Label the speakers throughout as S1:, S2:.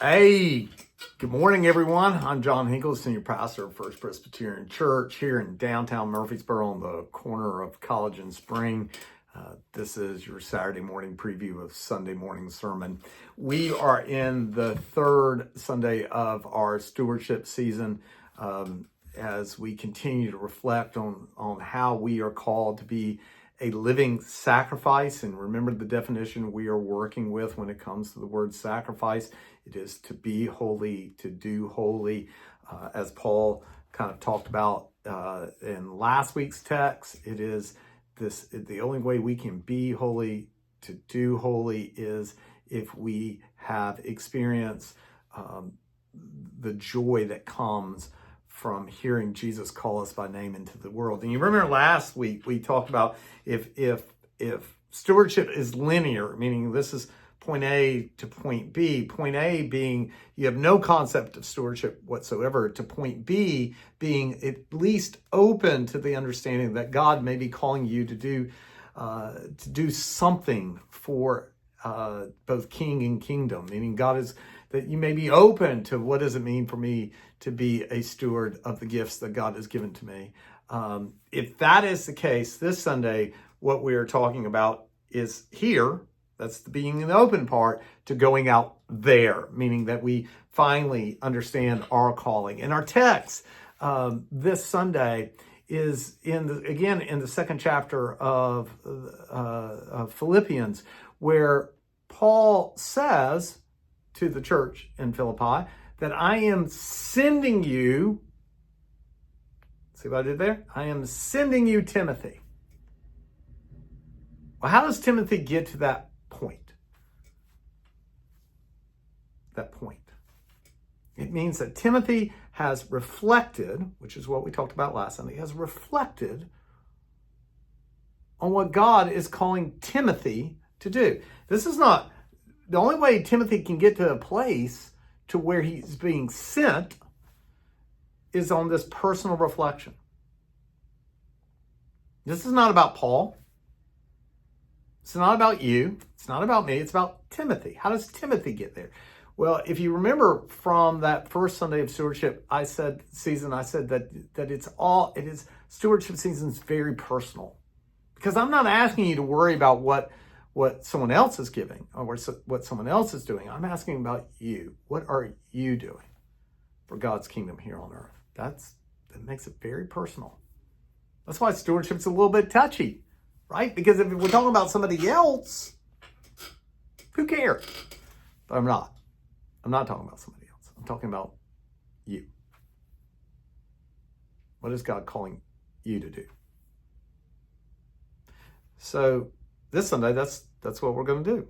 S1: Hey, good morning, everyone. I'm John Hinkle, Senior Pastor of First Presbyterian Church here in downtown Murfreesboro on the corner of College and Spring. This is your Saturday morning preview of Sunday morning sermon. We are in the third Sunday of our stewardship season as we continue to reflect on how we are called to be a living sacrifice. And remember the definition we are working with when it comes to the word sacrifice. It is to be holy, to do holy, as Paul kind of talked about in last week's text. It is the only way we can be holy, to do holy, is if we have experienced the joy that comes from hearing Jesus call us by name into the world. And you remember last week we talked about if stewardship is linear, meaning this is point A to point B, point A being you have no concept of stewardship whatsoever, to point B being at least open to the understanding that God may be calling you to do something for both king and kingdom, meaning God is that you may be open to what does it mean for me to be a steward of the gifts that God has given to me. If that is the case, this Sunday, what we are talking about is here. That's the being in the open part, to going out there, meaning that we finally understand our calling. And our text this Sunday is in the second chapter of Philippians, where Paul says to the church in Philippi that I am sending you. See what I did there? I am sending you Timothy. Well, how does Timothy get to that point? It means that Timothy has reflected, which is what we talked about last Sunday, has reflected on what God is calling Timothy to do. This is not the only way Timothy can get to a place to where he's being sent is on this personal reflection. This is not about Paul. It's not about you. It's not about me. It's about Timothy. How does Timothy get there? Well, if you remember from that first Sunday of stewardship, I said that stewardship season is very personal, because I'm not asking you to worry about what someone else is giving or what someone else is doing. I'm asking about you. What are you doing for God's kingdom here on earth? That makes it very personal. That's why stewardship's a little bit touchy, right? Because if we're talking about somebody else, who cares? But I'm not talking about somebody else. I'm talking about you. What is God calling you to do? So this Sunday, that's what we're going to do.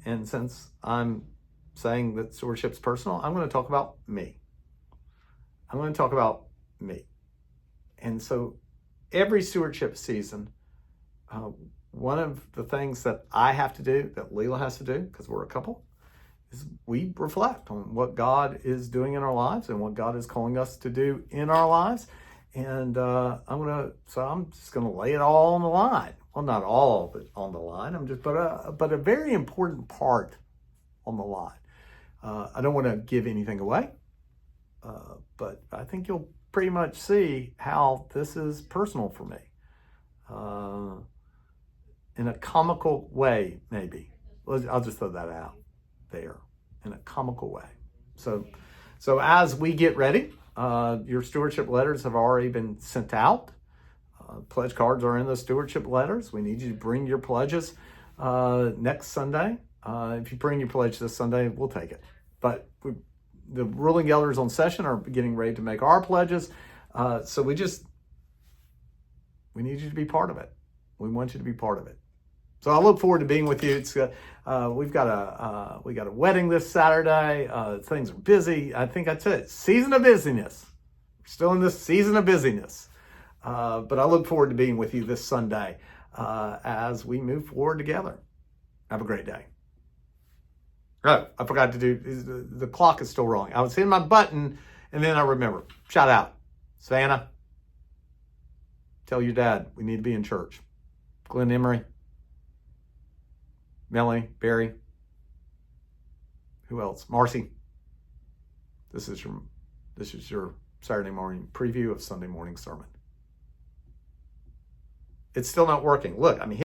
S1: And since I'm saying that stewardship's personal, I'm going to talk about me. And so every stewardship season, one of the things that I have to do, that Leela has to do, because we're a couple, is we reflect on what God is doing in our lives and what God is calling us to do in our lives. And I'm just gonna lay it all on the line. Well, not all of it on the line. But a very important part on the line. I don't want to give anything away, but I think you'll pretty much see how this is personal for me. In a comical way, maybe. I'll just throw that out there, in a comical way. So as we get ready, your stewardship letters have already been sent out. Pledge cards are in the stewardship letters. We need you to bring your pledges next Sunday. If you bring your pledge this Sunday, we'll take it. But the ruling elders on session are getting ready to make our pledges. So we need you to be part of it. We want you to be part of it. So I look forward to being with you. We've got a wedding this Saturday. Things are busy. I think that's it. Season of busyness. We're still in this season of busyness. But I look forward to being with you this Sunday as we move forward together. Have a great day. Oh, I forgot to do, the clock is still rolling. I was hitting my button and then I remember. Shout out. Savannah, tell your dad we need to be in church. Glenn Emery, Melanie, Barry, Who else? Marcy. This is your Saturday morning preview of Sunday morning sermon. It's still not working. Look, I mean,